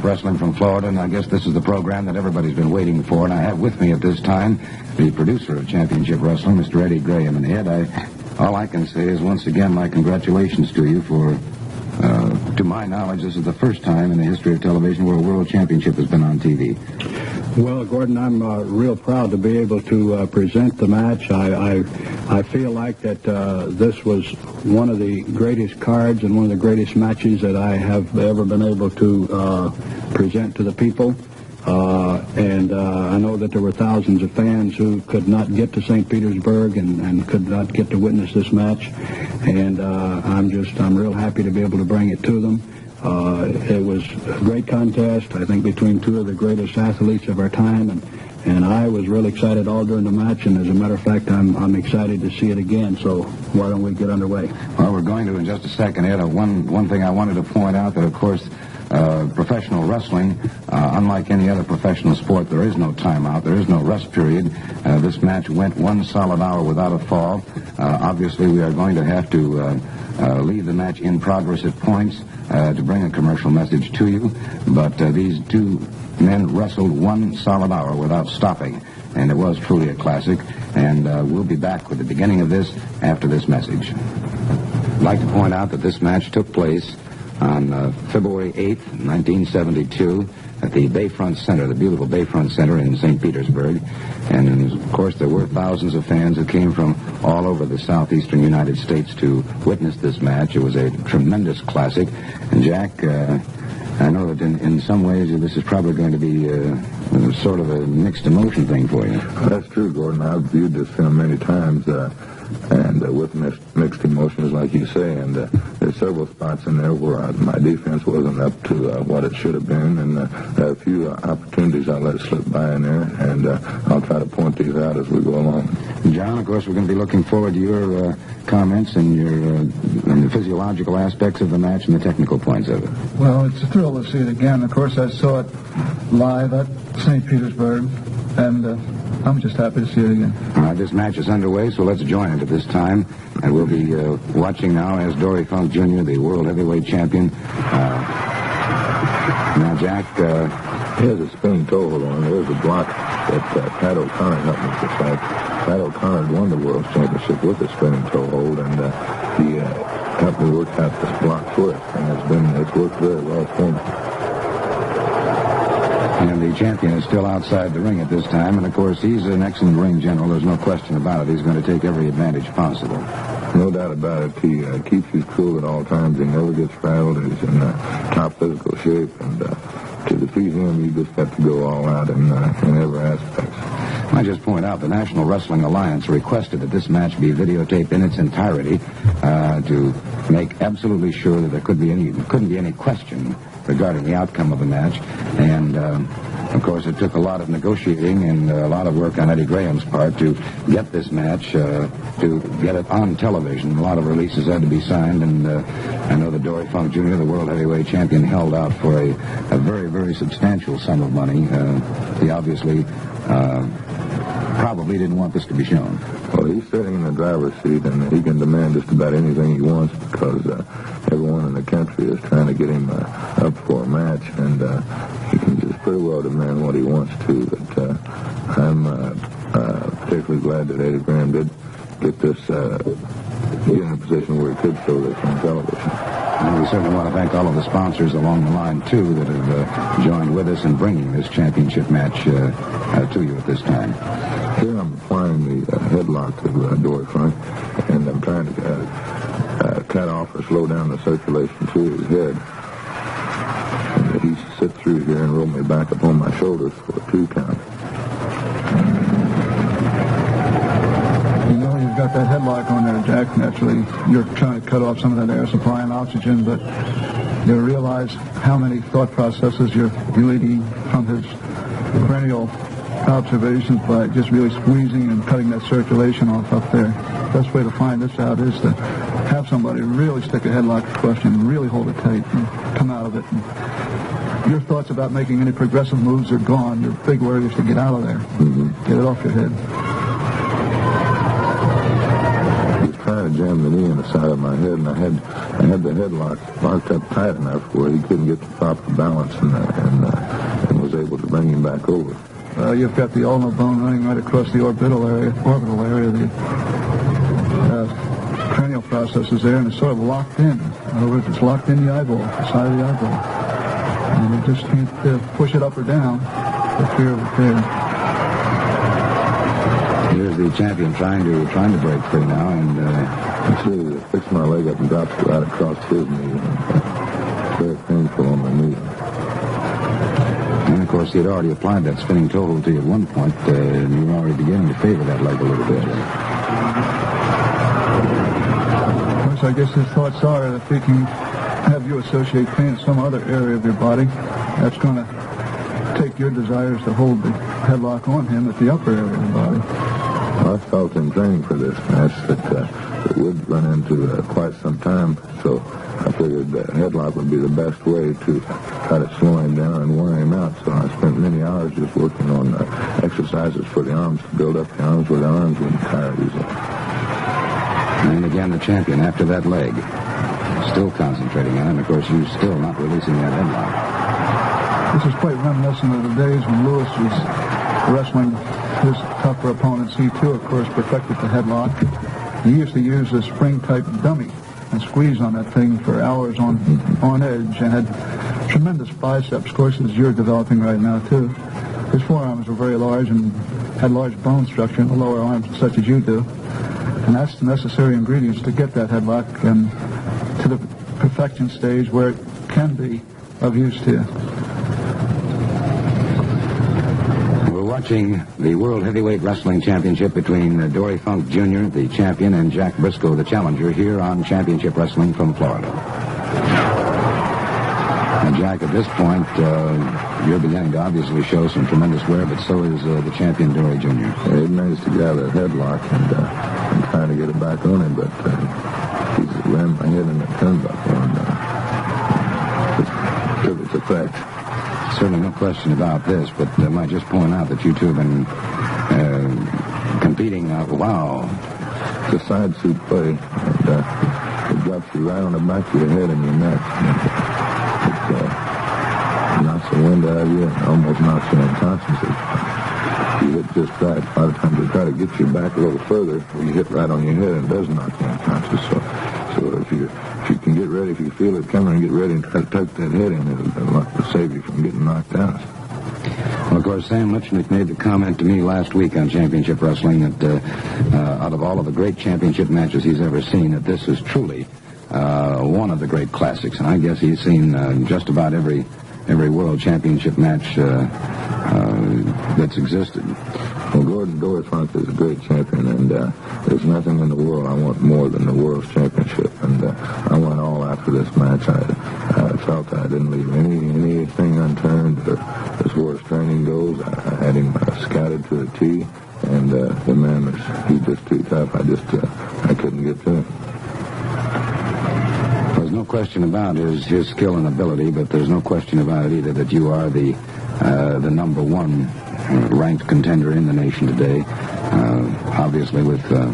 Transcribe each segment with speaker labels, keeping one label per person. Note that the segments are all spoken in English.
Speaker 1: Championship Wrestling from Florida, and I guess this is the program that everybody's been waiting for. And I have with me at this time the producer of Championship Wrestling, Mr. Eddie Graham. And Ed, all I can say is once again my congratulations to you for, to my knowledge, this is the first time in the history of television where a world championship has been on TV.
Speaker 2: Well, Gordon, I'm real proud to be able to present the match. I feel like that this was one of the greatest cards and one of the greatest matches that I have ever been able to present to the people. And I know that there were thousands of fans who could not get to St. Petersburg and could not get to witness this match. And I'm real happy to be able to bring it to them. It was a great contest, I think, between two of the greatest athletes of our time, and I was really excited all during the match, and as a matter of fact, I'm excited to see it again, so why don't we get underway?
Speaker 1: Well, we're going to in just a second, Ed. One thing I wanted to point out that, of course, professional wrestling, unlike any other professional sport, there is no timeout, there is no rest period. This match went 1 solid hour without a fall. Obviously, we are going to have to leave the match in progress at points to bring a commercial message to you, but these two men wrestled 1 solid hour without stopping, and it was truly a classic, and we'll be back with the beginning of this after this message. I'd like to point out that this match took place on February 8th, 1972, at the Bayfront Center, the beautiful Bayfront Center in St. Petersburg. And, of course, there were thousands of fans who came from all over the southeastern United States to witness this match. It was a tremendous classic. And, Jack, I know that in some ways this is probably going to be sort of a mixed emotion thing for you.
Speaker 3: That's true, Gordon. I've viewed this film many times, and with mixed emotions, like you say, and there's several spots in there where my defense wasn't up to what it should have been, and a few opportunities I let slip by in there, and I'll try to point these out as we go along.
Speaker 1: John, of course, we're going to be looking forward to your comments and and the physiological aspects of the match and the technical points of it.
Speaker 4: Well, it's a thrill to see it again. Of course, I saw it live at St. Petersburg, and I'm just happy to see it again.
Speaker 1: All right, this match is underway, so let's join it at this time. And we'll be watching now as Dory Funk Jr., the World Heavyweight Champion. Now, Jack...
Speaker 3: Here's a spinning toe hold on. There's a block that Pat O'Connor helped me decide. Pat O'Connor won the World Championship with a spinning toe hold, and he helped me work out this block for it, and it's worked very well for me.
Speaker 1: And the champion is still outside the ring at this time. And, of course, he's an excellent ring general. There's no question about it. He's going to take every advantage possible.
Speaker 3: No doubt about it. He keeps his cool at all times. He never gets frazzled. He's in top physical shape. And to defeat him, you just have to go all out in every aspect.
Speaker 1: I just point out the National Wrestling Alliance requested that this match be videotaped in its entirety to make absolutely sure that there couldn't be any question regarding the outcome of the match. And, of course, it took a lot of negotiating and a lot of work on Eddie Graham's part to get this match, to get it on television. A lot of releases had to be signed, and I know that Dory Funk Jr., the World Heavyweight Champion, held out for a very, very substantial sum of money. He obviously probably didn't want this to be shown.
Speaker 3: Well, he's sitting in the driver's seat, and he can demand just about anything he wants because everyone in the country is trying to get him up for a match, and he can just pretty well demand what he wants to. But I'm particularly glad that Eddie Graham did get in a position where he could show this on television.
Speaker 1: And we certainly want to thank all of the sponsors along the line, too, that have joined with us in bringing this championship match to you at this time.
Speaker 3: Here I'm applying the headlock to Dory Funk, and I'm trying to cut off or slow down the circulation through his head. And he sits through here and roll me back upon my shoulders for a 2 count.
Speaker 4: You know, you've got that headlock on there, Jack. Naturally, you're trying to cut off some of that air supply and oxygen, but you realize how many thought processes you're leading from his perennial observations by just really squeezing and cutting that circulation off up there. The best way to find this out is to have somebody really stick a headlock to question and really hold it tight and come out of it. And your thoughts about making any progressive moves are gone. Your big worry is to get out of there. Get it off your head.
Speaker 3: He's trying to of jammed the knee in the side of my head, and I had the headlock locked up tight enough where he couldn't get the proper balance, and was able to bring him back over.
Speaker 4: You've got the ulnar bone running right across the orbital area. The cranial process is there, and it's sort of locked in. In other words, it's locked in the eyeball, the side of the eyeball. And you just can't push it up or down for fear of repair.
Speaker 1: Here's the champion trying to break free now, and
Speaker 3: Actually, fixed my leg up and dropped it right across his knee. Very painful on my knee.
Speaker 1: And, of course, he had already applied that spinning toe hold to you at one point, and you were already beginning to favor that leg a little bit.
Speaker 4: Of course, I guess his thoughts are that if he can have you associate pain in some other area of your body, that's going to take your desires to hold the headlock on him at the upper area of the body.
Speaker 3: Well, I felt in training for this match that it would run into quite some time, so I figured that headlock would be the best way to try to slow him down and wear him out. So I spent many hours just working on exercises for the arms, to build up the arms where the arms wouldn't tire easily.
Speaker 1: And again, the champion, after that leg, still concentrating on it. And, of course, you still not releasing that headlock.
Speaker 4: This is quite reminiscent of the days when Lewis was wrestling his tougher opponents. He, too, of course, perfected the headlock. He used to use a spring-type dummy and squeeze on that thing for hours on edge, and had tremendous biceps, of course, as you're developing right now, too. His forearms were very large and had large bone structure in the lower arms, such as you do. And that's the necessary ingredients to get that headlock to the perfection stage where it can be of use to you.
Speaker 1: Watching the World Heavyweight Wrestling Championship between Dory Funk Jr., the champion, and Jack Brisco, the challenger, here on Championship Wrestling from Florida. And Jack, at this point, you're beginning to obviously show some tremendous wear, but so is the champion, Dory Jr.
Speaker 3: Yeah, he managed to grab that headlock and trying to get it back on him, but he rammed my head in the turnbuckle and took its effect.
Speaker 1: Certainly no question about this, but I might just point out that you two have been competing. Wow.
Speaker 3: It's a side suit play, and it drops you right on the back of your head and your neck. It knocks the wind out of you and almost knocks you unconscious. You hit just right. A lot of times they try to get you back a little further, where you hit right on your head and it does knock you unconscious. So if you can get ready, if you feel it coming, and get ready and try to tuck that head in, it'll save you from getting knocked out.
Speaker 1: Well, of course, Sam Lichnick made the comment to me last week on Championship Wrestling that out of all of the great championship matches he's ever seen, that this is truly one of the great classics. And I guess he's seen just about every world championship match that's existed.
Speaker 3: Well, Dory Funk is a great champion, and there's nothing in the world I want more than the world's championship. And I went all after this match. I felt I didn't leave anything unturned as far as training goes. I had him scouted to a T, and the man he's just too tough. I couldn't get to him.
Speaker 1: There's no question about his skill and ability, but there's no question about it either that you are the number one ranked contender in the nation today. Obviously with the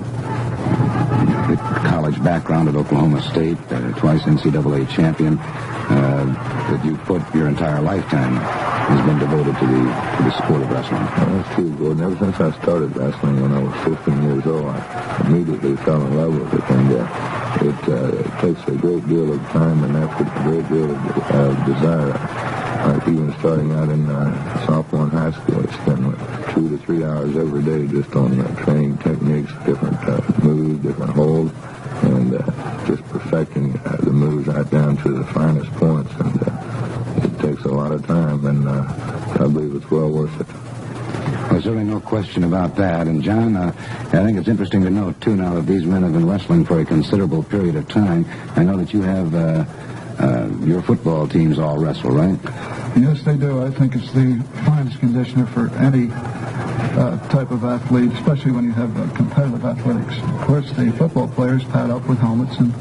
Speaker 1: college background at Oklahoma State, twice NCAA champion, that you've put your entire lifetime has been devoted to the sport of wrestling.
Speaker 3: Well, that's true, Gordon. Ever since I started wrestling when I was 15 years old, I immediately fell in love with it, and it takes a great deal of time and effort, a great deal of desire. Like even starting out in sophomore in high school, I spent 2 to 3 hours every day just on training techniques, different moves, different holds, and just perfecting the moves right down to the finest points. And it takes a lot of time, and I believe it's well worth it.
Speaker 1: There's certainly no question about that. And, John, I think it's interesting to note, too, now that these men have been wrestling for a considerable period of time. I know that you have your football teams all wrestle, right?
Speaker 4: Yes, they do. I think it's the finest conditioner for any type of athlete, especially when you have competitive athletics. Of course, the football players pad up with helmets and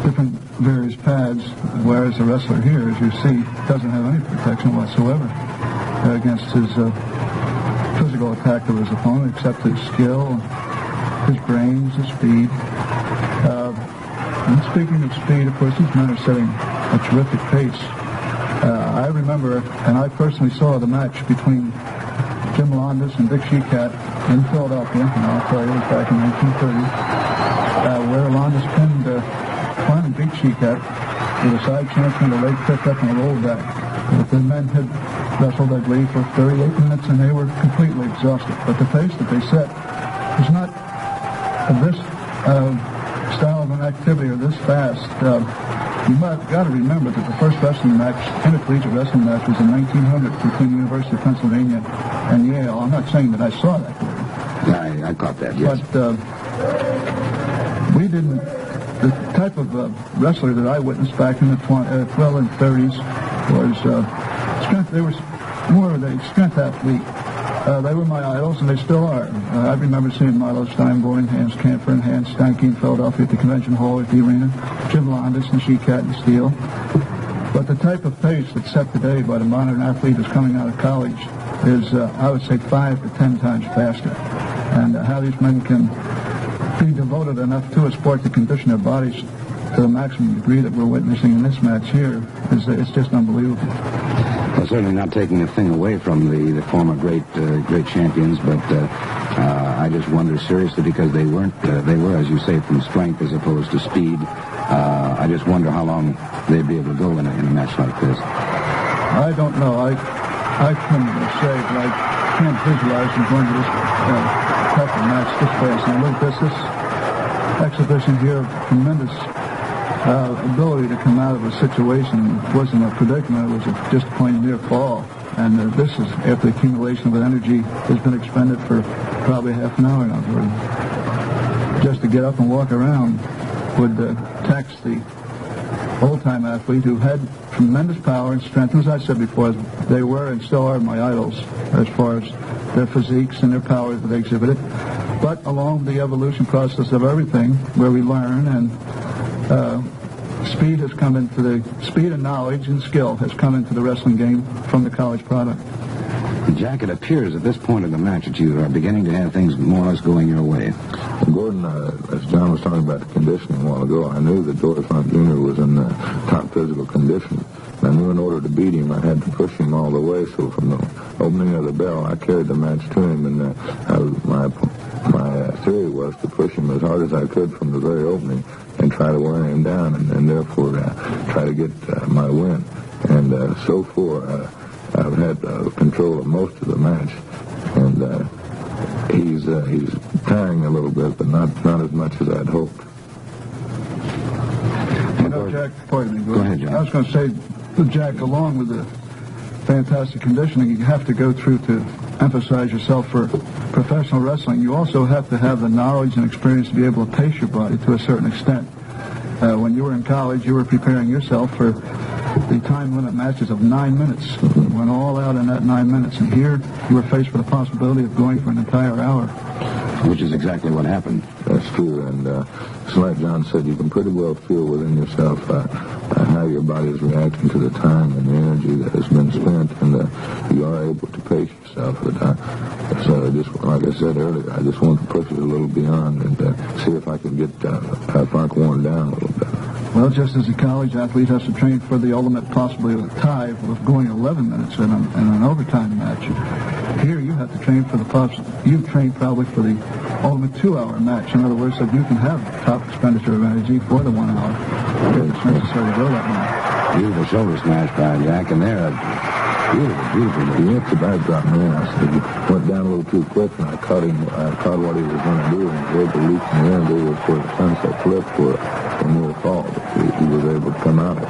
Speaker 4: different various pads, whereas the wrestler here, as you see, doesn't have any protection whatsoever against his physical attack of his opponent, except his skill, his brains, his speed. And speaking of speed, of course, these men are setting a terrific pace. I remember, and I personally saw the match between Jim Londas and Dick Sheekat in Philadelphia, and I'll tell you, it was back in 1930, where Londas finally beat Sheekat with a side transfer and a leg pickup and a rollback. The men had wrestled, I believe, for 38 minutes, and they were completely exhausted. But the pace that they set was not this style of an activity or this fast. You might got to remember that the first wrestling match, intercollegiate wrestling match, was in 1900 between the University of Pennsylvania and Yale. I'm not saying that I saw that.
Speaker 1: I caught that, yes.
Speaker 4: But we didn't. The type of wrestler that I witnessed back in the 30s was strength. They were more of a strength athlete. They were my idols, and they still are. I remember seeing Milo Steinborn, Hans Camper, and Hans Stanke in Philadelphia at the Convention Hall at the arena, Jim Londas and Sheekat and Steele. But the type of pace that's set today by the modern athlete who's coming out of college is, I would say, 5 to 10 times faster. And how these men can be devoted enough to a sport to condition their bodies to the maximum degree that we're witnessing in this match here is it's just unbelievable.
Speaker 1: Well, certainly not taking a thing away from the former great champions, but I just wonder seriously, because they were, as you say, from strength as opposed to speed. I just wonder how long they'd be able to go in a match like this.
Speaker 4: I don't know. I couldn't say, but I can't visualize them going to this type of match this fast. And look, this exhibition here of tremendous ability to come out of a situation. It wasn't a predicament, it was just a plain near fall. And this is after the accumulation of energy has been expended for probably half an hour now. Just to get up and walk around would tax the old-time athlete who had tremendous power and strength. As I said before, they were and still are my idols as far as their physiques and their powers that they exhibited. But along the evolution process of everything, where we learn and speed and knowledge and skill has come into the wrestling game from the college product.
Speaker 1: Jack, it appears at this point in the match that you are beginning to have things more or less going your way.
Speaker 3: Gordon, as John was talking about the conditioning a while ago, I knew that Dory Funk Jr. was in top physical condition. I knew in order to beat him, I had to push him all the way. So from the opening of the bell, I carried the match to him, and my theory was to push him as hard as I could from the very opening and try to wear him down, and therefore try to get my win. And so far, I've had control of most of the match, and he's tiring a little bit, but not as much as I'd hoped.
Speaker 4: You know, Jack, pardon me.
Speaker 1: Go ahead, Jack.
Speaker 4: I was going to say, Jack, along with the fantastic conditioning you have to go through to emphasize yourself for professional wrestling, you also have to have the knowledge and experience to be able to pace your body to a certain extent. When you were in college, you were preparing yourself for the time limit matches of 9 minutes. You went all out in that 9 minutes, and here you were faced with the possibility of going for an entire hour.
Speaker 1: Which is exactly what happened.
Speaker 3: That's true, and just like John said, you can pretty well feel within yourself how your body is reacting to the time and the energy that has been spent, and you are able to pace yourself. But so just like I said earlier, I just want to push it a little beyond and see if I can get Funk worn down a little bit.
Speaker 4: Well, just as a college athlete has to train for the ultimate possibility of a tie of going 11 minutes in an overtime match, here you have to train for you train probably for the ultimate 2-hour match. In other words, that you can have top expenditure of energy for the 1 hour if it's necessary to go that long.
Speaker 1: Beautiful shoulder smash by Jack, and there, beautiful.
Speaker 3: He hit the backdrop, man. I said he went down a little too quick, and I caught him. I caught what he was going to do, and he was able to leap in the air and go for the sunset flip for a near fall. But he was able to come out of it.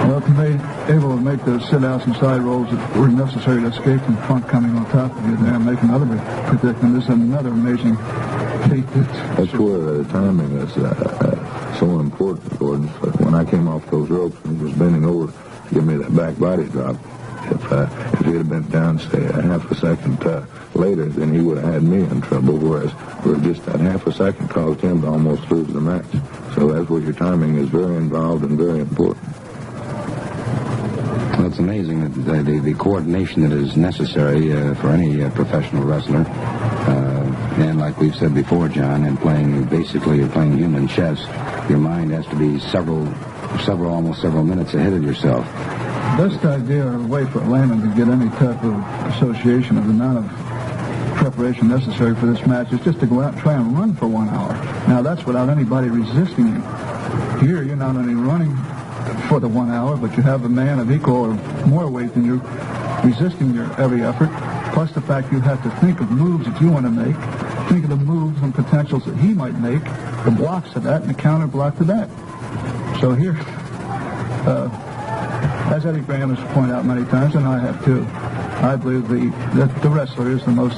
Speaker 4: Well, to be able to make those sit-outs and side rolls that were necessary to escape from Funk coming on top of you there and make another predicament is another amazing feat.
Speaker 3: That's where the timing is so important, Gordon. So when I came off those ropes and he was bending over to give me that back body drop, if he had bent down, say, a half a second later, then he would have had me in trouble, whereas just that half a second caused him to almost lose the match. So that's where your timing is very involved and very important.
Speaker 1: Well, it's amazing that the coordination that is necessary for any professional wrestler. And like we've said before, John, in playing, basically you're playing human chess, your mind has to be almost several minutes ahead of yourself.
Speaker 4: Best idea or way for a layman to get any type of association of the amount of preparation necessary for this match is just to go out and try and run for 1 hour. Now, that's without anybody resisting you. Here, you're not only running for the 1 hour, but you have a man of equal or more weight than you resisting your every effort, plus the fact you have to think of moves that you want to make, think of the moves and potentials that he might make, the blocks to that, and the counter block to that. So here, as Eddie Graham has pointed out many times, and I have too, I believe that the wrestler is the most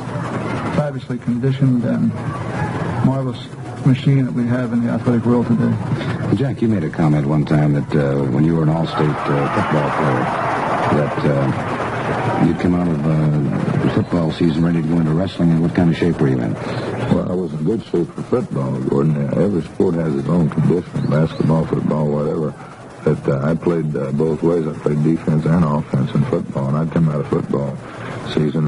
Speaker 4: fabulously conditioned and marvelous machine that we have in the athletic world today.
Speaker 1: Jack, you made a comment one time that when you were an all-state football player, that you'd come out of the football season ready to go into wrestling, and what kind of shape were you in?
Speaker 3: Well, I was in good shape for football, Gordon. Every sport has its own conditioning, basketball, football, whatever. But I played both ways. I played defense and offense in football, and I'd come out of football season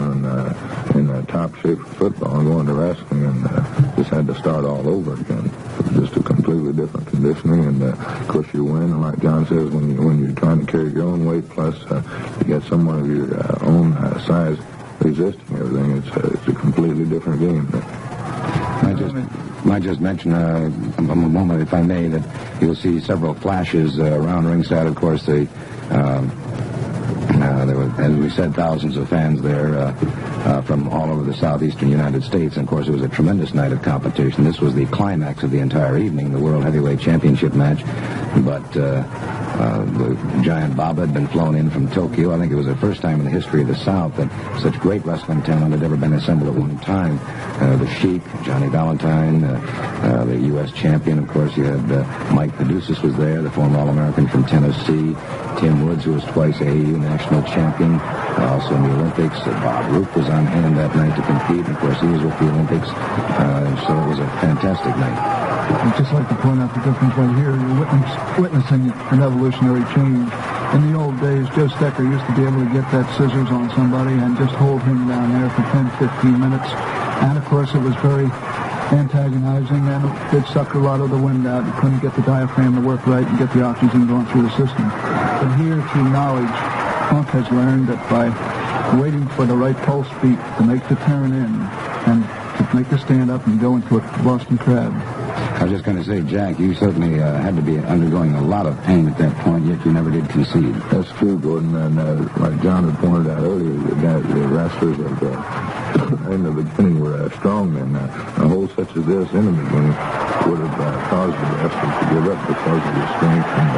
Speaker 3: in top shape for football and go into wrestling, and just had to start all over again. Just a completely different conditioning, and of course you win. And like John says, when you're trying to carry your own weight, plus you get someone of your own size resisting everything, it's a completely different game.
Speaker 1: I just mention a moment, if I may, that you'll see several flashes around ringside. Of course, there were, as we said, thousands of fans there from all over the southeastern United States. And, of course, it was a tremendous night of competition. This was the climax of the entire evening, the World Heavyweight Championship match. But the giant Baba had been flown in from Tokyo. I think it was the first time in the history of the South that such great wrestling talent had ever been assembled at one time. The Sheik, Johnny Valentine, the U.S. champion, of course. You had Mike Paducas was there, the former All-American from Tennessee. Tim Woods, who was twice AAU national champion, also in the Olympics. Bob Roop was on hand that night to compete. And of course, he was with the Olympics. So it was a fantastic night.
Speaker 4: I'd just like to point out the difference right here. You're witnessing an evolutionary change. In the old days, Joe Stecker used to be able to get that scissors on somebody and just hold him down there for 10, 15 minutes. And, of course, it was very antagonizing, and it sucked a lot of the wind out. You couldn't get the diaphragm to work right and get the oxygen going through the system. But here, through knowledge, Funk has learned that by waiting for the right pulse beat to make the turn in and to make the stand up and go into a Boston Crab.
Speaker 1: I was just going to say, Jack, you certainly had to be undergoing a lot of pain at that point, yet you never did concede.
Speaker 3: That's true, Gordon. And like John had pointed out earlier, the wrestlers in the beginning were strong men. A hole such as this in the beginning would have caused the wrestlers to give up because of the strength, and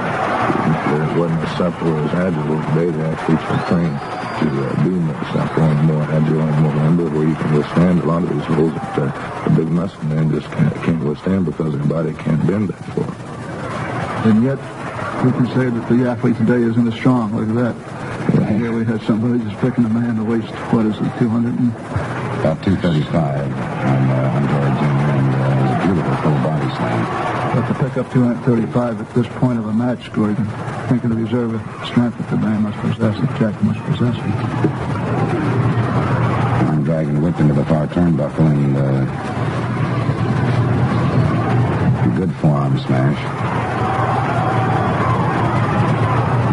Speaker 3: it wasn't as supple or as agile. Today they actually train to be more supple and more agile and more limber, where you can withstand a lot of these holes that the big muscle man just can't withstand because their body can't bend that far.
Speaker 4: And yet, we can say that the athlete today isn't as strong. Look at that.
Speaker 1: Right.
Speaker 4: Here we have somebody just picking a man to waist, what is it, 200 and...
Speaker 1: About 235 on Dory Jr., and it was a beautiful full body slam.
Speaker 4: But to pick up 235 at this point of a match, Gordon, think of the reserve strength that the man must possess, that Jack must possess.
Speaker 1: I'm dragging the whip into the far turnbuckle, and a good forearm smash.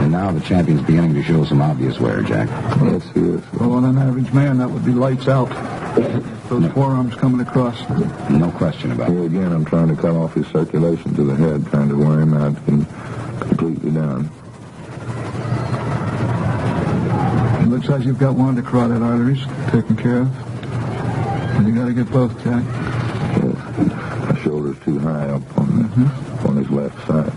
Speaker 1: And now the champion's beginning to show some obvious wear, Jack.
Speaker 3: Yes, he is.
Speaker 4: Well, on an average man, that would be lights out. Those forearms coming across.
Speaker 1: No question about it.
Speaker 3: Here again, I'm trying to cut off his circulation to the head, trying to wear him out and completely down.
Speaker 4: It looks like you've got one of the carotid arteries taken care of. And you got to get both, Jack.
Speaker 3: Yes. My shoulder's too high up on his left side.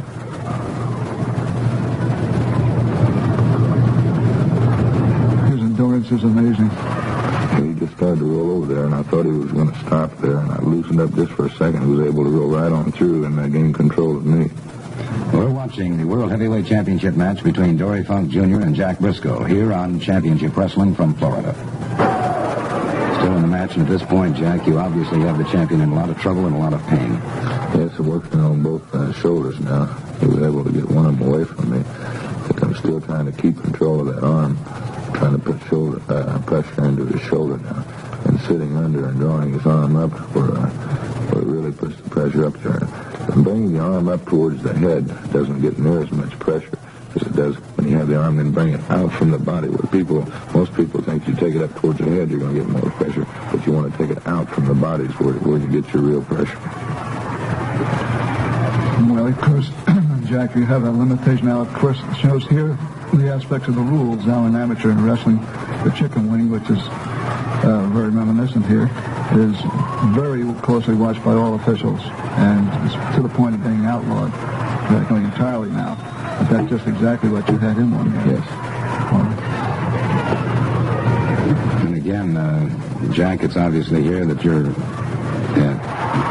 Speaker 4: His endurance is amazing.
Speaker 3: He just started to roll over there, and I thought he was going to stop there, and I loosened up just for a second. He was able to go right on through and gain control of me.
Speaker 1: We're watching the World Heavyweight Championship match between Dory Funk Jr. and Jack Brisco here on Championship Wrestling from Florida. Still in the match, and at this point, Jack, you obviously have the champion in a lot of trouble and a lot of pain.
Speaker 3: Yes, I'm working on both shoulders now. He was able to get one of them away from me, but I'm still trying to keep control of that arm, trying to put shoulder pressure into his shoulder now, and sitting under and drawing his arm up where it really puts the pressure up there. And bringing the arm up towards the head doesn't get near as much pressure as it does when you have the arm and bring it out from the body, where most people think you take it up towards the head, you're going to get more pressure, but you want to take it out from the body is where you get your real pressure.
Speaker 4: Well, of course, Jack, you have a limitation. Now, of course, it shows here the aspects of the rules now in amateur wrestling. The chicken wing, which is very reminiscent here, is very closely watched by all officials, and it's to the point of being outlawed practically entirely now. But that's just exactly what you had him on.
Speaker 3: Yes.
Speaker 1: And again, Jack, it's obviously here that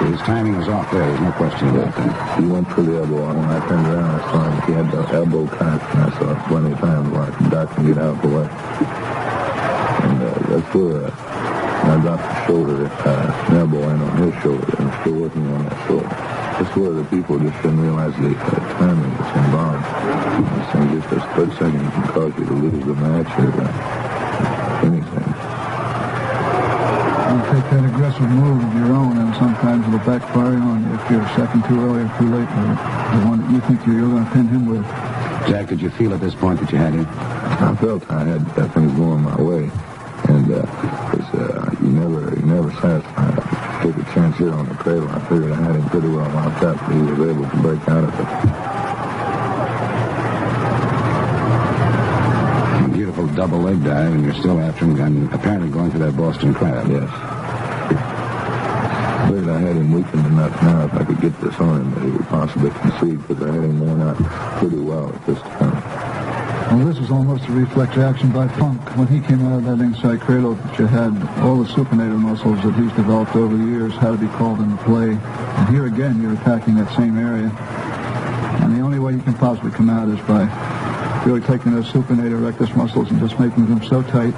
Speaker 1: his timing was off there. There's no question about that.
Speaker 3: He went for the elbow, and when I turned around, I saw him. He had the elbow cocked, and I saw it plenty of times where I could duck and get out of the way. And that's where I dropped the shoulder, an elbow in on his shoulder, and I'm still working on that shoulder. That's where the people just didn't realize the timing that's involved. This thing, just a split second can cause you to lose the match or anything.
Speaker 4: You take that aggressive move of your own, and sometimes it'll backfire on you if you're a second too early or too late. The one that you think you're going to pin him with.
Speaker 1: Jack, did you feel at this point that you had him?
Speaker 3: I felt I had things going my way, and you never satisfied. I took a chance here on the cradle. I figured I had him pretty well locked up. He was able to break out of it.
Speaker 1: Beautiful double leg dive, and you're still after him, and apparently going for that Boston Crab.
Speaker 3: Yes. I figured I had him weakened enough now if I could get this on him that he would possibly concede, because I had him worn out pretty well at this time.
Speaker 4: Well, this is almost a reflex action by Funk. When he came out of that inside cradle, that you had all the supinator muscles that he's developed over the years how to be called into play. And here again, you're attacking that same area. And the only way you can possibly come out is by really taking those supinator rectus muscles and just making them so tight,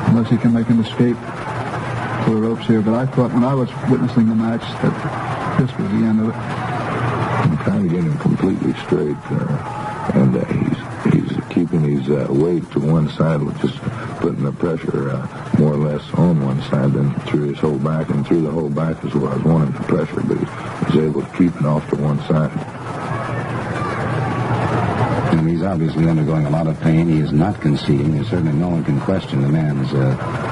Speaker 4: unless he can make him escape to the ropes here. But I thought when I was witnessing the match that this was the end of it.
Speaker 3: I'm trying to get him completely straight, and he's keeping his weight to one side, which is putting the pressure more or less on one side, then through his whole back, and through the whole back is where I was wanting the pressure, but he was able to keep it off to one side.
Speaker 1: And he's obviously undergoing a lot of pain. He is not conceding. There's certainly no one can question the man's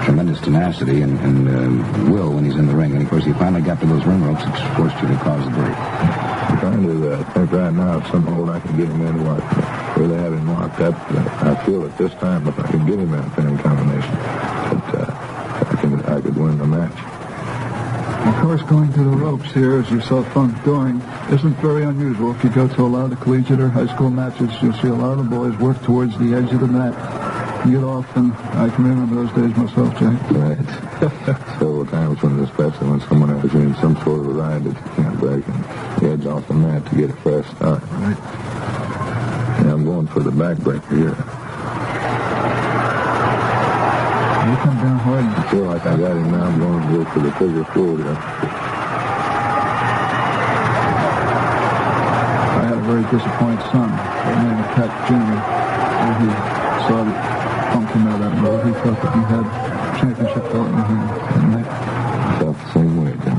Speaker 1: tremendous tenacity and will when he's in the ring. And, of course, he finally got to those ring ropes, which forced you to cause the break.
Speaker 3: I'm trying to think right now if some hold I can get him in where they have him locked up. I feel at this time if I can get him that pinning combination, that I could win the match.
Speaker 4: Of course, going to the ropes here, as you saw Funk doing, isn't very unusual. If you go to a lot of the collegiate or high school matches, you'll see a lot of the boys work towards the edge of the mat. You get off, and I can remember those days myself, Jack.
Speaker 3: Right. Several times especially when someone has in some sort of a ride that you can't break, and the edge off the mat to get a fresh start.
Speaker 4: Right.
Speaker 3: Yeah, I'm going for the backbreaker here.
Speaker 4: You come down hard.
Speaker 3: I feel like I got him now. I'm going to go for the figure four here.
Speaker 4: I had a very disappointed son, named Pat Jr., and he saw that Funk came out of that mode. He felt that he had championship belt in him that night.
Speaker 3: I felt the same way, Jim.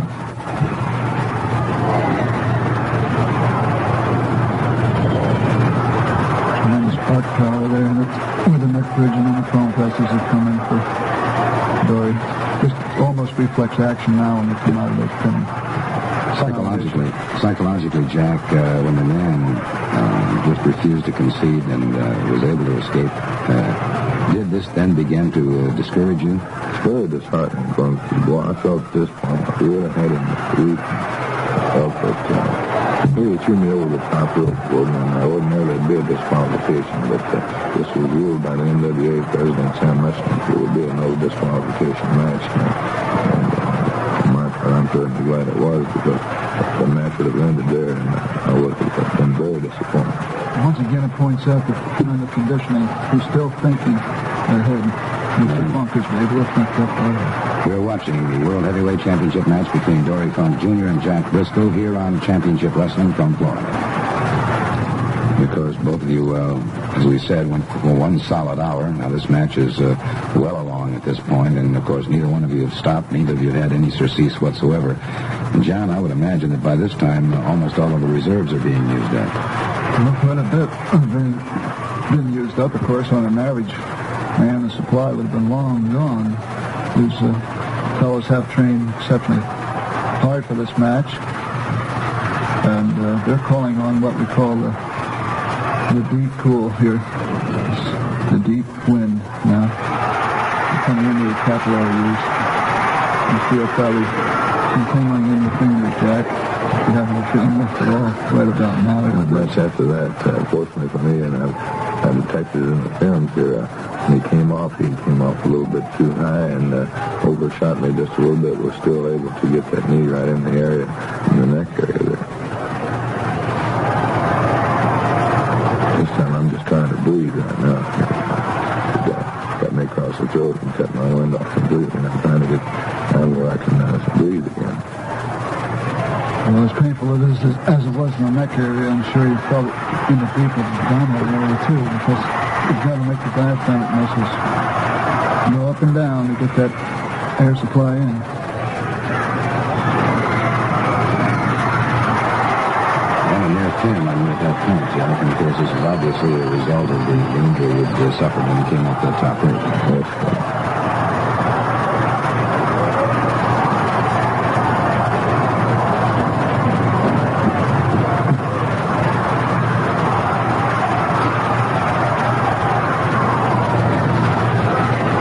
Speaker 4: Tremendous spark power there, and with the neck bridge and then the chrome presses that come in for Dory. Just almost reflex action now when you come out of those pinning.
Speaker 1: Psychologically, Jack, when the man just refused to concede and was able to escape, did this then begin to discourage you?
Speaker 3: It's very disheartening because I felt at this point I really had him weak. I felt that he would threw me over the top rope, and ordinarily it'd be a disqualification, but this was ruled by the NWA President Sam Messman. It would be a no disqualification match. And on my part, I'm certainly glad it was, because the match would have ended there, and I would have been very disappointed.
Speaker 4: Once again, it points out the kind of conditioning. He's still thinking ahead. Mr. Funk is able to think that far.
Speaker 1: We're watching the World Heavyweight Championship match between Dory Funk Jr. and Jack Brisco here on Championship Wrestling from Florida. The course, both of you, as we said, went for 1 solid hour. Now, this match is well along at this point, and, of course, neither one of you have stopped. Neither of you have had any surcease whatsoever. And, John, I would imagine that by this time, almost all of the reserves are being used up.
Speaker 4: Well, quite a bit been used up, of course, on an average. Man, the supply would have been long gone. These fellows have trained exceptionally hard for this match. And they're calling on what we call the deep cool here. The deep wind now. Coming into the capillary use. You feel probably some tingling in your fingers, Jack. You haven't been feeling this at all right about now.
Speaker 3: Much after that, fortunately for me, and I detected it in the films here, when he came off a little bit too high and overshot me just a little bit. We're still able to get that knee right in the area, in the neck area there. This time I'm just trying to breathe right now. Got me across the throat and cut my wind off completely, and I'm trying to get down where I can breathe again.
Speaker 4: Well, as painful as it was in the neck area, I'm sure you felt it in the deep abdominal area too, because you've got to make the diaphragmatic muscles go up and down to get that air supply in.
Speaker 1: Well, near 10, I'm at that point, Jack, and of course this is obviously a result of the injury you suffered when you came off that top rope. Yes.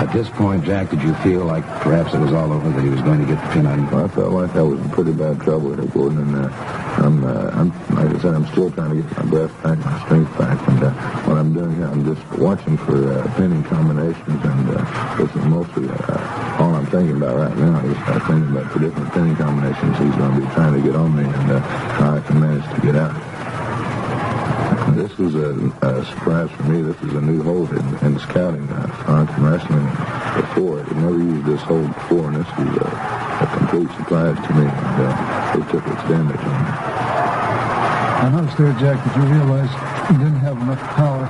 Speaker 1: At this point, Jack, did you feel like perhaps it was all over, that he was going to get the pin on you?
Speaker 3: Well, I felt like I was in pretty bad trouble here, Gordon, and I'm like I said, I'm still trying to get my breath back, my strength back, and what I'm doing here, I'm just watching for pinning combinations, and this is mostly all I'm thinking about right now is thinking about the different pinning combinations he's going to be trying to get on me, and how I can manage to get out. This was a surprise for me. This is a new hold in scouting. Frank and wrestling before. I'd never used this hold before, and this was a complete surprise to me. And it took its damage on me.
Speaker 4: I noticed there, Jack, that you realized you didn't have enough power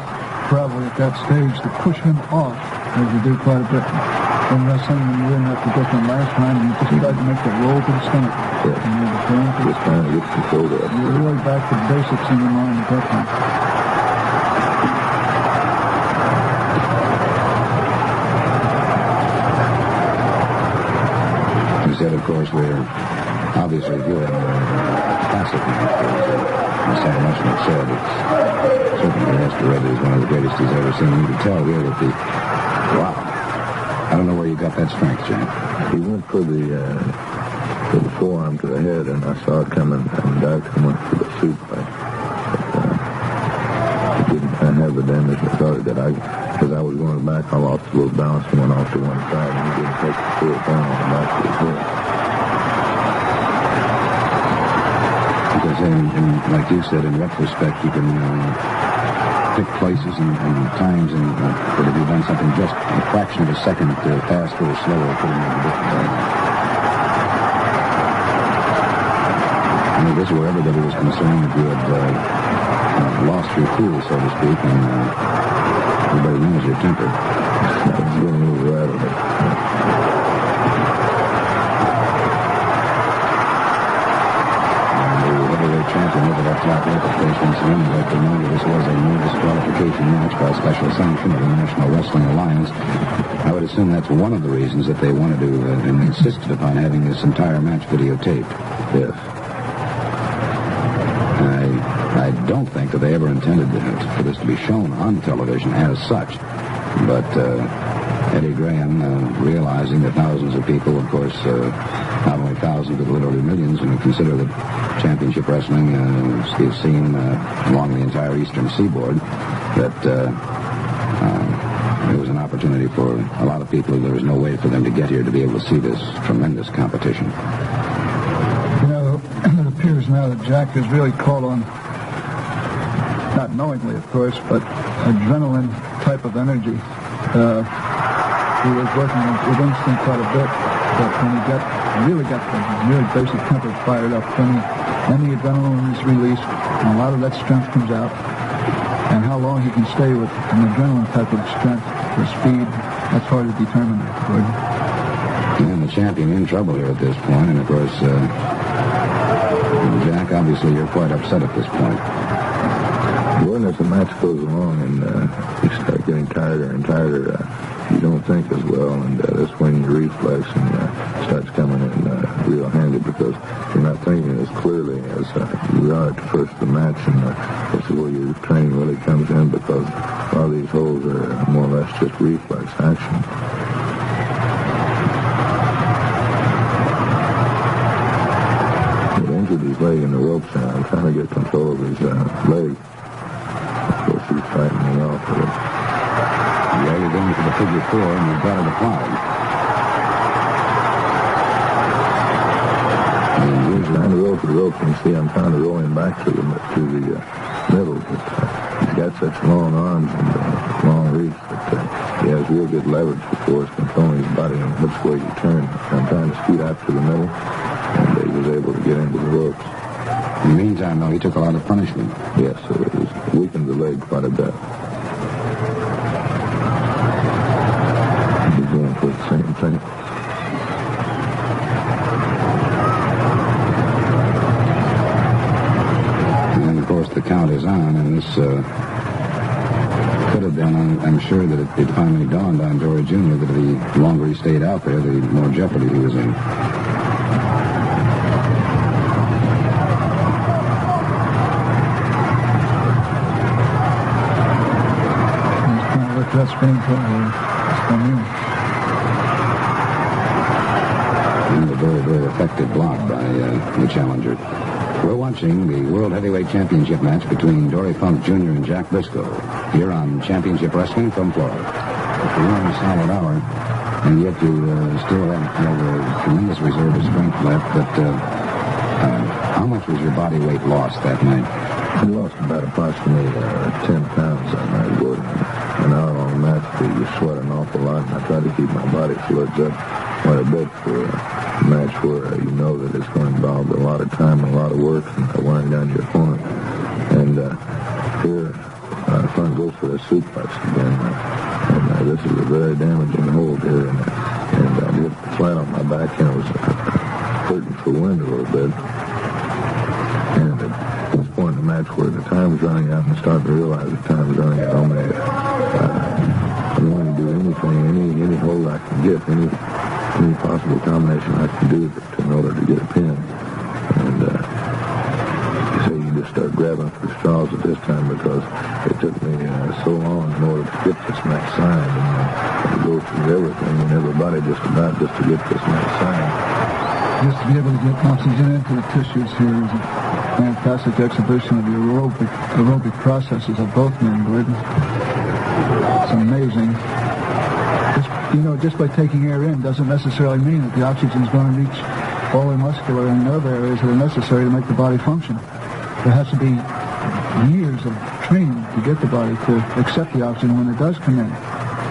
Speaker 4: probably at that stage to push him off, as you do quite a bit in wrestling, and you didn't have to get them last time, and you just tried to make that roll to the stomach.
Speaker 3: Yeah.
Speaker 4: And you're
Speaker 3: just trying to get control of it.
Speaker 4: You're really back to the basics in your mind at that point.
Speaker 1: You said, of course, we're obviously viewing a classic match. As Sam Rushman said, it's certainly has to read as one of the greatest he's ever seen. You can tell here that wow. I don't know where you got that strength, Jack.
Speaker 3: He went for the forearm to the head, and I saw it coming, and Dyson went for the suplex. It didn't have the damage I thought it did. Because I was going back, I lost a little balance and went off to one side, and he didn't take the foot down on the back of his head.
Speaker 1: Because like you said, in retrospect, you can pick places and times, and but if you've done something just a fraction of a second faster or slower, it could have made a difference. I mean, this is where everybody was concerned that you had lost your cool, so to speak, and everybody knows your temper.
Speaker 3: I was getting a little rattled.
Speaker 1: Champion over that top rope at first once again. I'd like to remind you this was a no disqualification match by special sanction of the National Wrestling Alliance. I would assume that's one of the reasons that they wanted to and insisted upon having this entire match videotaped.
Speaker 3: Yes.
Speaker 1: I don't think that they ever intended for this to be shown on television as such. But Eddie Graham, realizing that thousands of people, of course, not only thousands, but literally millions, and consider that championship wrestling is seen along the entire eastern seaboard, that it was an opportunity for a lot of people. There was no way for them to get here to be able to see this tremendous competition.
Speaker 4: You know, it appears now that Jack has really called on, not knowingly, of course, but adrenaline type of energy. He was working with instinct quite a bit, but when he really got the really basic temper fired up, then the adrenaline is released, and a lot of that strength comes out. And how long he can stay with an adrenaline type of strength or speed, that's hard to determine, Gordon.
Speaker 1: And the champion in trouble here at this point, and of course, Jack, obviously you're quite upset at this point.
Speaker 3: Gordon, as the match goes along and you start getting tireder and tireder, you don't think as well, and that's when your reflex starts coming in real handy, because you're not thinking as clearly as you are at the first of the match, and this is where your training really comes in, because a lot of these holds are more or less just reflex action. He injured his leg in the ropes, and I'm trying to get control of his leg. Of course, he's fighting me off with it.
Speaker 1: Yeah, you're going for the figure 4, and you've got it applied.
Speaker 3: And he's trying to roll for the rope, and you see I'm trying to roll him back to the middle, but he's got such long arms and long reach that he has real good leverage before it's controlling his body and which way you turn. I'm trying to scoot out to the middle, and he was able to get into the ropes.
Speaker 1: In the meantime, though, he took a lot of punishment.
Speaker 3: Yes, so it was weakened the leg quite a bit. He's going for the same thing.
Speaker 1: And, of course, the count is on, and this could have been, I'm sure that it finally dawned on Dory Jr. that the longer he stayed out there, the more jeopardy he was in.
Speaker 4: That spinning football from you.
Speaker 1: And a very, very effective block by the challenger. We're watching the World Heavyweight Championship match between Dory Funk Jr. and Jack Brisco here on Championship Wrestling from Florida. We're on a solid hour, and yet you still have a tremendous reserve of strength left, but how much was your body weight lost that night?
Speaker 3: I lost about approximately 10 pounds that night, Gordon. An hour-long match, you sweat an awful lot, and I try to keep my body fluids up quite a bit for a match where you know that it's going to involve a lot of time and a lot of work and wearing down your opponent. And here, Funk goes for a suplex again, and this is a very damaging hold here, and I get flat on my back, and it was hurting for wind a little bit. And at this point in the match where the time's running out, and start to realize the time's running out, I'm going to do anything, any hold I can get, any possible combination I can do in order to get a pin. And you say you just start grabbing for straws at this time, because it took me so long in order to get this match signed, and to go through everything and everybody just to get this match signed.
Speaker 4: Just to be able to get oxygen into the tissues here is a fantastic exhibition of the aerobic processes of both men, Gordon. It's amazing. Just by taking air in doesn't necessarily mean that the oxygen is going to reach all the muscular and nerve areas that are necessary to make the body function. There has to be years of training to get the body to accept the oxygen when it does come in.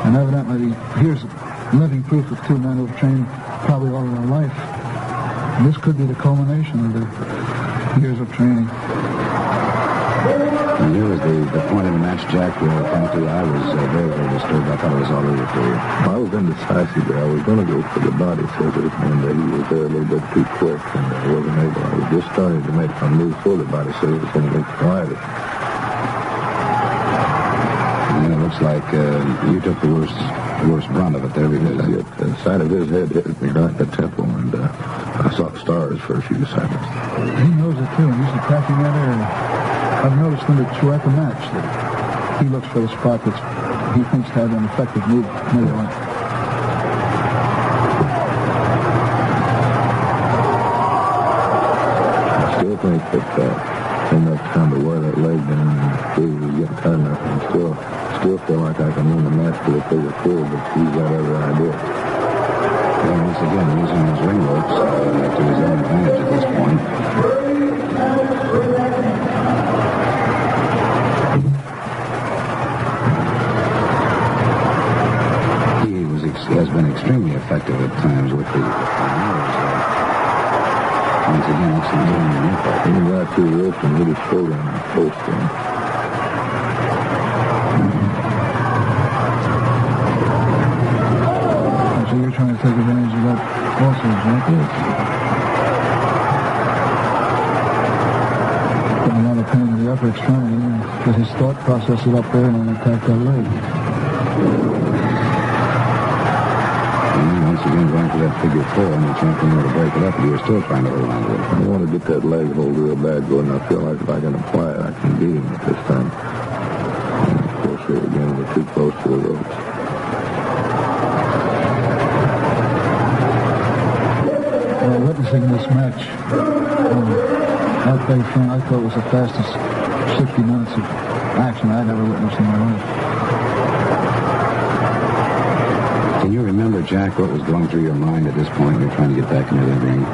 Speaker 4: And evidently, here's living proof of two men who have trained probably all of their life. And this could be the culmination of their years of training.
Speaker 1: And here was the point of the match, Jack. Frankly, I was very, very disturbed. I thought it was all over for you.
Speaker 3: I was indecisive there. I was going to go for the body scissors, and he was there a little bit too quick, and I wasn't able. I was just starting to make my move for the body scissors, and it collided.
Speaker 1: And it looks like you took the worst brunt of it there, because
Speaker 3: the side of his head hit me right in the temple, and I saw stars for a few seconds.
Speaker 4: He knows it too, and he's attacking that area. I've noticed throughout the match that he looks for the spot that he thinks had an effective move on it.
Speaker 3: I still think that enough time to wear that leg down and really get tight enough, and still feel like I can win the match with a figure 4, but he's got every idea.
Speaker 1: Well, once again, using his ring ropes to his own advantage at this point. He has been extremely effective at times with the nerves. Once again, excellent doing the impact.
Speaker 3: He got through the ropes and hit his shoulder on the post.
Speaker 4: So you're trying to take advantage of that also, Jack? Putting a lot of pain in the upper extremity, and get his thought processes up there and then attack that leg.
Speaker 1: And once again, going for that figure four, and the champion able to break it up, but you're still trying to hold on to it.
Speaker 3: I want to get that leg hold real bad, Gordon. I feel like if I can apply it, I can beat him at this time. And of course, here again, we're too close to the ropes.
Speaker 4: Witnessing this match out there front, I thought it was the fastest 60 minutes of action I'd ever witnessed in my life.
Speaker 1: Can you remember, Jack, what was going through your mind at this point when you're trying to get back into the ring?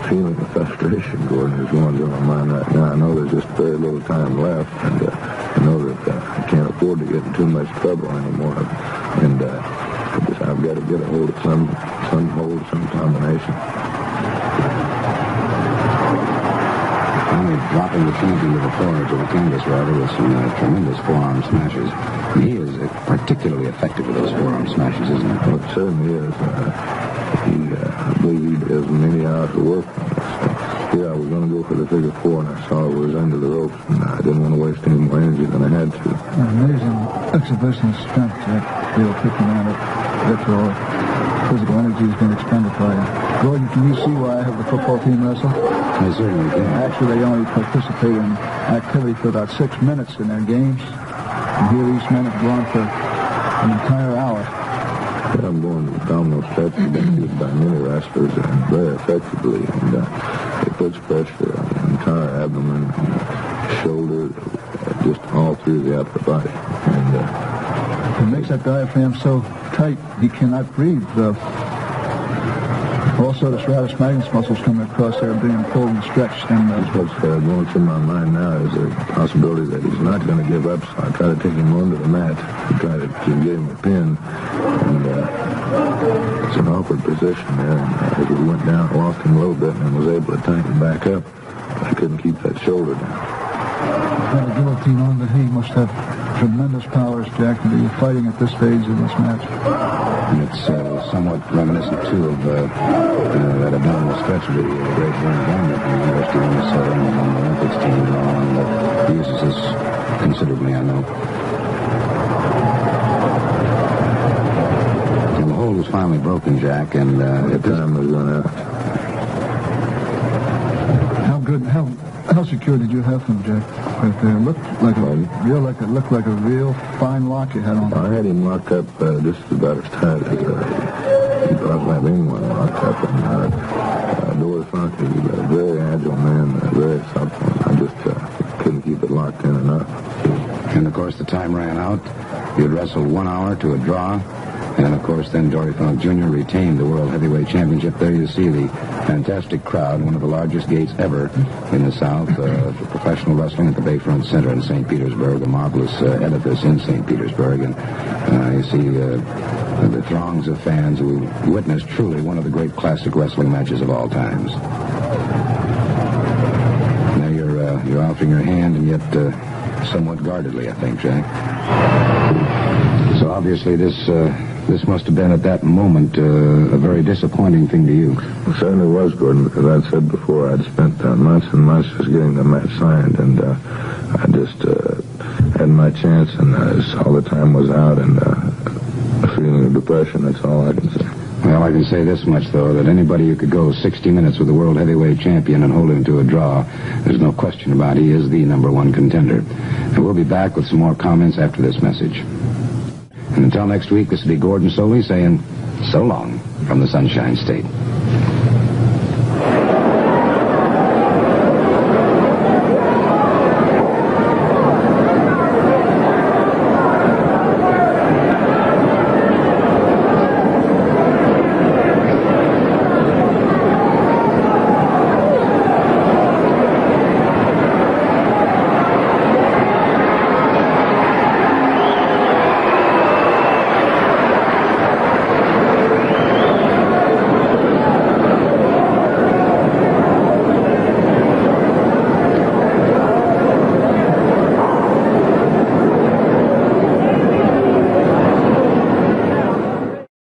Speaker 3: Feeling of frustration, Gordon, is going through my mind right now. I know there's just very little time left, and I know that I can't afford to get in too much trouble anymore. And I've got to get a hold of some combination.
Speaker 1: Finally dropping the champion to the floor to the canvas, rather, with some tremendous forearm smashes. And he is particularly effective with those forearm smashes, isn't he?
Speaker 3: Well, it certainly is. I believe he does many hours of work on this. Yeah, I was going to go for the figure four, and I saw it was under the ropes, and I didn't want to waste any more energy than I had to.
Speaker 4: Amazing exhibition of strength, Jack. Real kicking out of after all physical energy has been expended by him. Gordon, can you see why I have the football team wrestle?
Speaker 1: I certainly can.
Speaker 4: Actually, they only participate in activity for about 6 minutes in their games. And here these men have gone for an entire hour.
Speaker 3: Yeah, I'm going to abdominal stretch against used by many wrestlers and very effectively. And it puts pressure on the entire abdomen and shoulder, just all through the upper body. And
Speaker 4: it makes that diaphragm so tight he cannot breathe. Also, the serratus magnus muscles coming across there being pulled and stretched. And
Speaker 3: that's what's going through my mind now is the possibility that he's not going to give up. So I try to take him onto the mat and try to get him a pin. And it's an awkward position there. And as we went down, I lost him a little bit and was able to tighten back up. I couldn't keep that shoulder down.
Speaker 4: Got a guillotine on, but he must have tremendous powers, Jack, to be fighting at this stage in this match.
Speaker 1: And it's somewhat reminiscent, too, of that abdominal stretch video, the great Vern Gardner from the University of Minnesota on the Olympics team, and he uses this considerably, I know. And the hold was finally broken, Jack, and at this
Speaker 3: time was run out.
Speaker 4: How secure did you have him, Jack? Right there, looked like a real fine lock you had on.
Speaker 3: I had him locked up just about as tight as he doesn't have anyone locked up. And Dory, he's a very agile man, very supple. I just couldn't keep it locked in enough.
Speaker 1: And of course, the time ran out. He had wrestled 1 hour to a draw. And, of course, then Dory Funk Jr. retained the World Heavyweight Championship. There you see the fantastic crowd, one of the largest gates ever in the South for professional wrestling at the Bayfront Center in St. Petersburg, a marvelous edifice in St. Petersburg. And you see the throngs of fans who witnessed truly one of the great classic wrestling matches of all times. Now you're offering your hand, and yet somewhat guardedly, I think, Jack. So obviously this must have been, at that moment, a very disappointing thing to you.
Speaker 3: It certainly was, Gordon, because I'd said before I'd spent months and months just getting the match signed, and I just had my chance, and all the time was out, and a feeling of depression, that's all I can say.
Speaker 1: Well, I can say this much, though, that anybody who could go 60 minutes with the World Heavyweight Champion and hold him to a draw, there's no question about it. He is the #1 contender. And we'll be back with some more comments after this message. And until next week, this will be Gordon Soley saying so long from the Sunshine State.